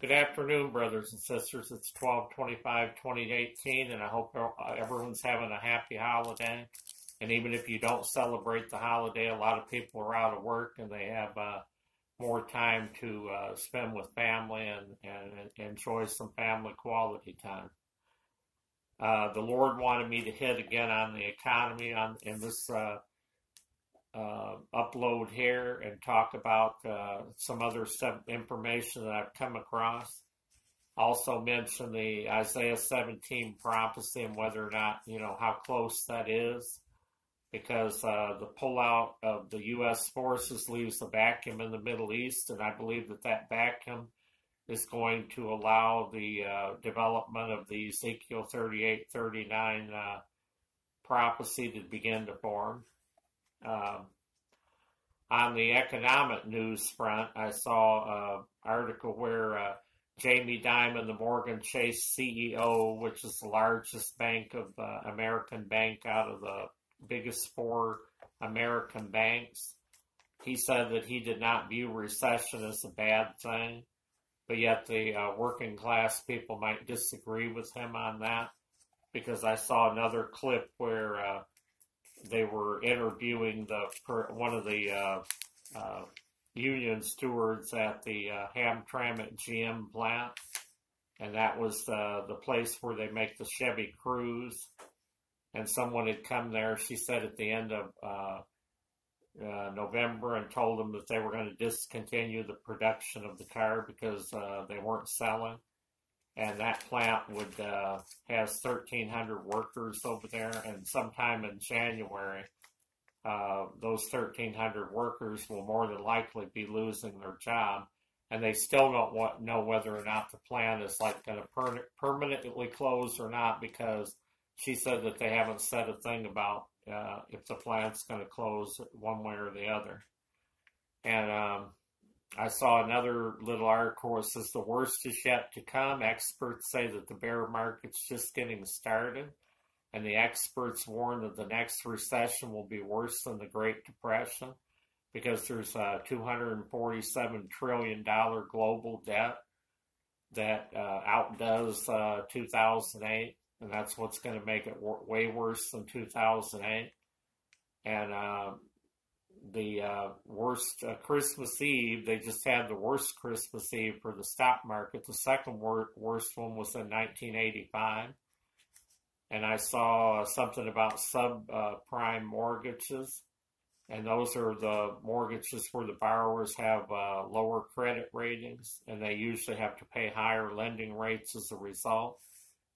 Good afternoon, brothers and sisters. It's 12/25/2018, and I hope everyone's having a happy holiday. And even if you don't celebrate the holiday, a lot of people are out of work and they have more time to spend with family and enjoy some family quality time. The Lord wanted me to hit again on the economy in this upload here and talk about some other information that I've come across. Also mention the Isaiah 17 prophecy and whether or not, how close that is, because the pullout of the U.S. forces leaves a vacuum in the Middle East, and I believe that vacuum is going to allow the development of the Ezekiel 38:39 prophecy to begin to form. On the economic news front, I saw an article where Jamie Dimon, the Morgan Chase CEO, which is the largest bank of American bank out of the biggest four American banks, he said that he did not view recession as a bad thing, but yet the working class people might disagree with him on that, because I saw another clip where they were interviewing one of the union stewards at the Hamtramck GM plant, and that was the place where they make the Chevy Cruze. And someone had come there, she said, at the end of November, and told them that they were going to discontinue the production of the car because they weren't selling. And that plant has 1,300 workers over there, and sometime in January, those 1,300 workers will more than likely be losing their job, and they still don't know whether or not the plant is going to permanently close or not, because she said that they haven't said a thing about if the plant's going to close one way or the other. And I saw another little article that says the worst is yet to come. Experts say that the bear market's just getting started, and the experts warn that the next recession will be worse than the Great Depression, because there's a $247 trillion global debt that outdoes 2008, and that's what's going to make it way worse than 2008. And the worst Christmas Eve, they just had the worst Christmas Eve for the stock market. The second worst one was in 1985. And I saw something about subprime mortgages. And those are the mortgages where the borrowers have lower credit ratings, and they usually have to pay higher lending rates as a result.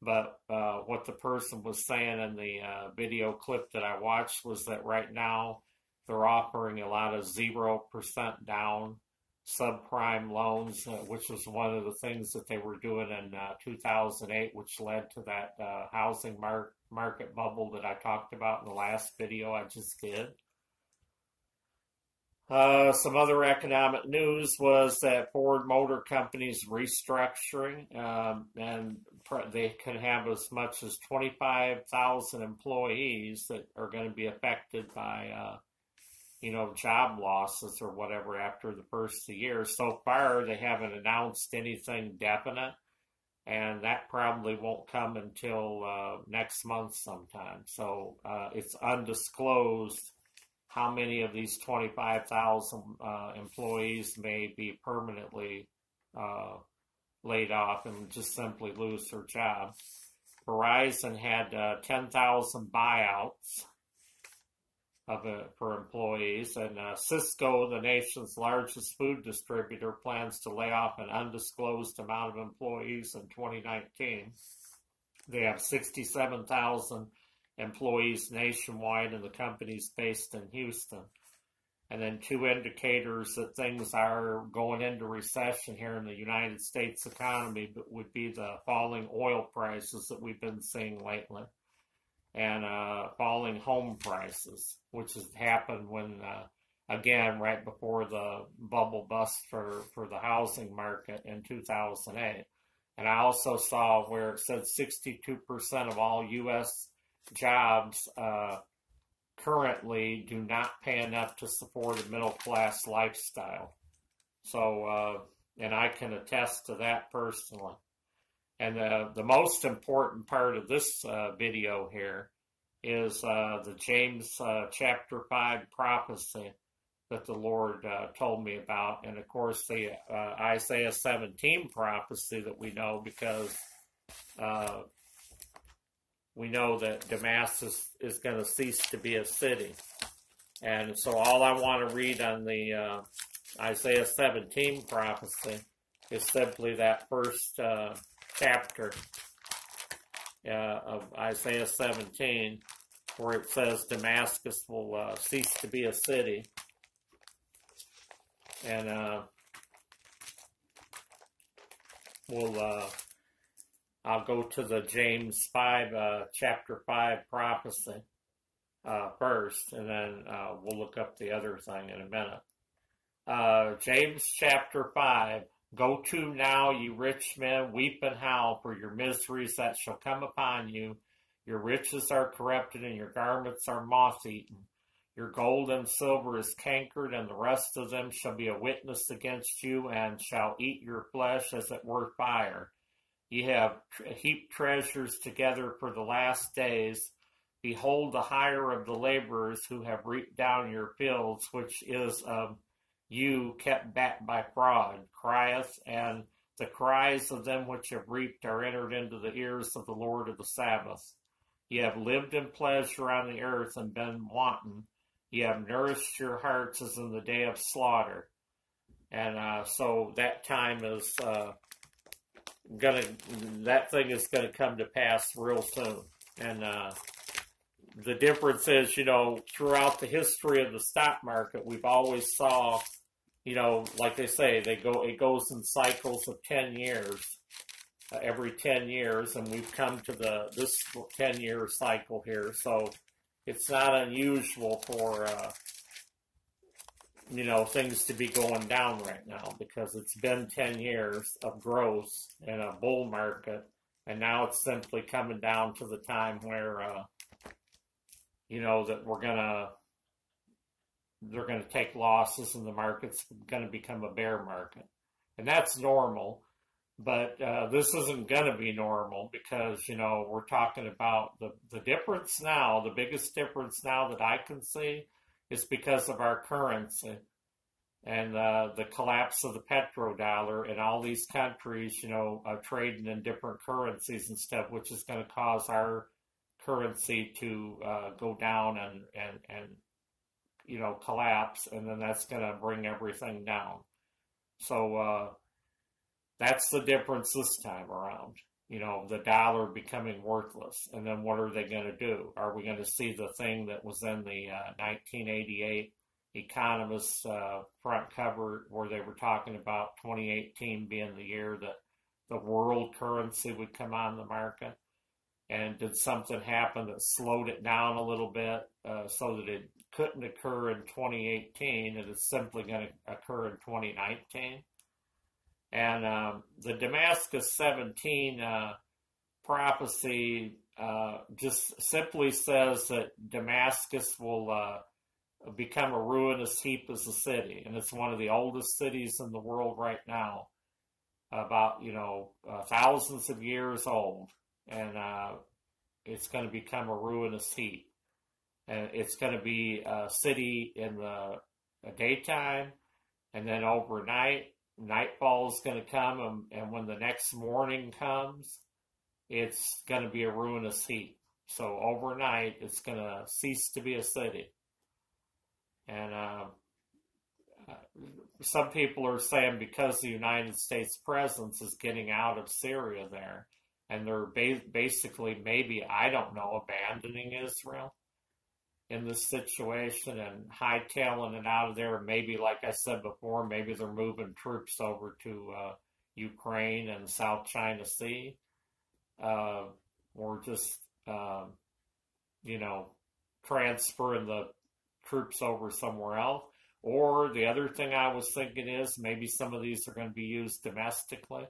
But what the person was saying in the video clip that I watched was that right now, they're offering a lot of 0% down subprime loans, which was one of the things that they were doing in 2008, which led to that housing market bubble that I talked about in the last video I just did. Some other economic news was that Ford Motor Company's restructuring, and they can have as much as 25,000 employees that are going to be affected by job losses or whatever after the first of the year. So far, they haven't announced anything definite, and that probably won't come until next month sometime. So it's undisclosed how many of these 25,000 employees may be permanently laid off and just simply lose their job. Verizon had 10,000 buyouts for employees, and Cisco, the nation's largest food distributor, plans to lay off an undisclosed amount of employees in 2019. They have 67,000 employees nationwide, and the company's based in Houston. And then two indicators that things are going into recession here in the United States economy would be the falling oil prices that we've been seeing lately, and falling home prices, which has happened when, again, right before the bubble bust for the housing market in 2008. And I also saw where it said 62% of all U.S. jobs currently do not pay enough to support a middle-class lifestyle. So and I can attest to that personally. And the most important part of this video here is the James chapter 5 prophecy that the Lord told me about. And of course, the Isaiah 17 prophecy that we know, because we know that Damascus is going to cease to be a city. And so all I want to read on the Isaiah 17 prophecy is simply that first chapter of Isaiah 17, where it says Damascus will cease to be a city. And I'll go to the James 5, chapter 5 prophecy first, and then we'll look up the other thing in a minute. James chapter 5. Go to now, ye rich men, weep and howl for your miseries that shall come upon you. Your riches are corrupted, and your garments are moth-eaten. Your gold and silver is cankered, and the rest of them shall be a witness against you, and shall eat your flesh as it were fire. Ye have heaped treasures together for the last days. Behold the hire of the laborers who have reaped down your fields, which is of you kept back by fraud, crieth, and the cries of them which have reaped are entered into the ears of the Lord of the Sabbath. Ye have lived in pleasure on the earth and been wanton. Ye have nourished your hearts as in the day of slaughter. And so that time is that thing is gonna come to pass real soon. And the difference is, throughout the history of the stock market, we've always saw, like they say, it goes in cycles of 10 years, every 10 years, and we've come to this 10-year cycle here. So it's not unusual for, things to be going down right now, because it's been 10 years of growth in a bull market, and now it's simply coming down to the time where, that they're gonna take losses, and the market's gonna become a bear market, and that's normal. But this isn't gonna be normal, because we're talking about the difference now. The biggest difference now that I can see is because of our currency and the collapse of the petrodollar, and all these countries, trading in different currencies and stuff, which is going to cause our currency to go down and collapse, and then that's going to bring everything down. So that's the difference this time around. The dollar becoming worthless, and then what are they going to do? Are we going to see the thing that was in the 1988 Economist front cover, where they were talking about 2018 being the year that the world currency would come on the market? And did something happen that slowed it down a little bit so that it couldn't occur in 2018, and it's simply going to occur in 2019? And the Damascus 17 prophecy just simply says that Damascus will become a ruinous heap as a city, and it's one of the oldest cities in the world right now, about thousands of years old, and it's going to become a ruinous heap, and it's going to be a city in the daytime, and then overnight nightfall is going to come, and when the next morning comes, it's going to be a ruinous heap. So overnight it's going to cease to be a city. And some people are saying because the United States presence is getting out of Syria there, and they're basically, maybe, I don't know, abandoning Israel in this situation and hightailing it out of there. Maybe, like I said before, maybe they're moving troops over to Ukraine and South China Sea, or just, transferring the troops over somewhere else. Or the other thing I was thinking is maybe some of these are going to be used domestically.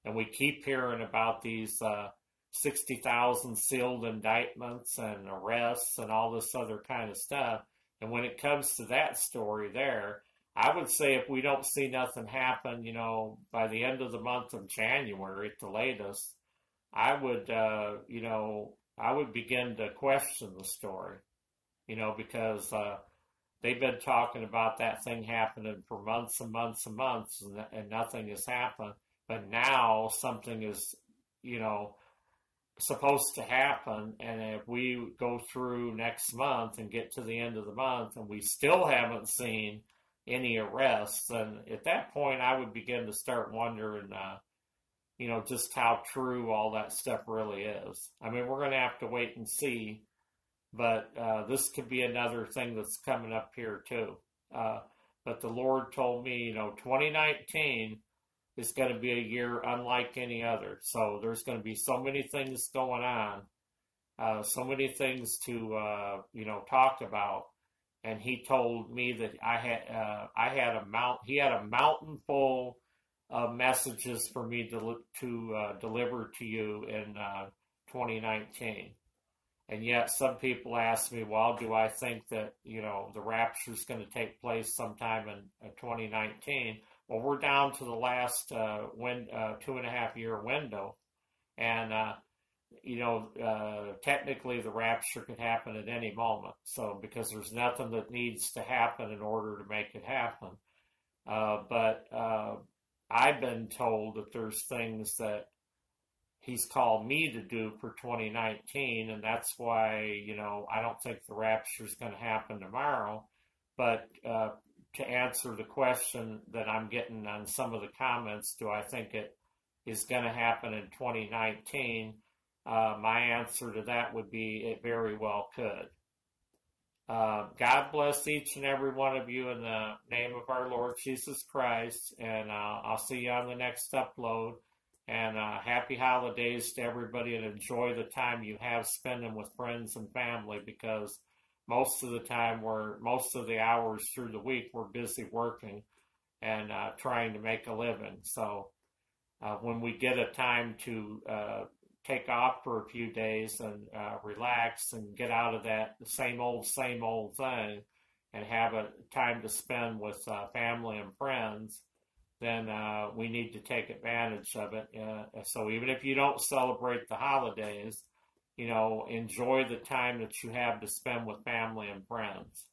And we keep hearing about these 60,000 sealed indictments and arrests and all this other kind of stuff. And when it comes to that story there, I would say if we don't see nothing happen, you know, by the end of the month of January at the latest, I would, you know, I would begin to question the story, you know, because they've been talking about that thing happening for months and months and months, and nothing has happened. But now something is, you know, supposed to happen, and if we go through next month and get to the end of the month and we still haven't seen any arrests, then at that point I would begin to start wondering, you know, just how true all that stuff really is. I mean, we're going to have to wait and see, but this could be another thing that's coming up here too. But the Lord told me, you know, 2019 is going to be a year unlike any other. So there's going to be so many things going on, so many things to you know, talk about. And he told me that I had a he had a mountain full of messages for me to deliver to you in 2019. And yet some people ask me, well, do I think that, you know, the rapture is going to take place sometime in 2019? Well, we're down to the last 2.5 year window. And, you know, technically the rapture could happen at any moment. So, because there's nothing that needs to happen in order to make it happen. But I've been told that there's things that he's called me to do for 2019, and that's why, you know, I don't think the rapture is going to happen tomorrow. But to answer the question that I'm getting on some of the comments, do I think it is going to happen in 2019? My answer to that would be it very well could. God bless each and every one of you in the name of our Lord Jesus Christ, and I'll see you on the next upload. And happy holidays to everybody, and enjoy the time you have spending with friends and family, because most of the time most of the hours through the week we're busy working and trying to make a living. So when we get a time to take off for a few days and relax and get out of that same old thing and have a time to spend with family and friends, then we need to take advantage of it. So even if you don't celebrate the holidays, you know, enjoy the time that you have to spend with family and friends.